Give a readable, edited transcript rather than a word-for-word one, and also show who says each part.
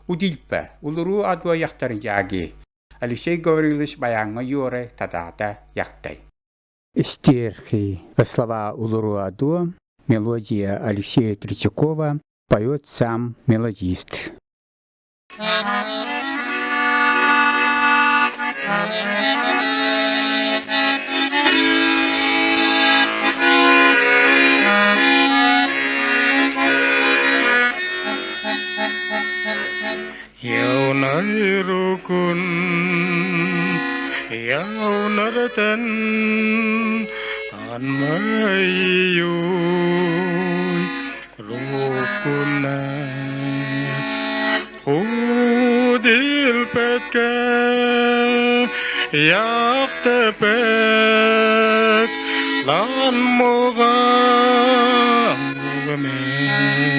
Speaker 1: удильпа улуру адуа яхтар яги Алексей Гаврилович баянга юре татата яхтай. Стихи слова улуру адуа, мелодия Алексея Третьякова, поет сам мелодист.
Speaker 2: Yaunai rukun, yaunaratan, anmayuy rukuna. Udil petka, yaktepek, lan moga mugame.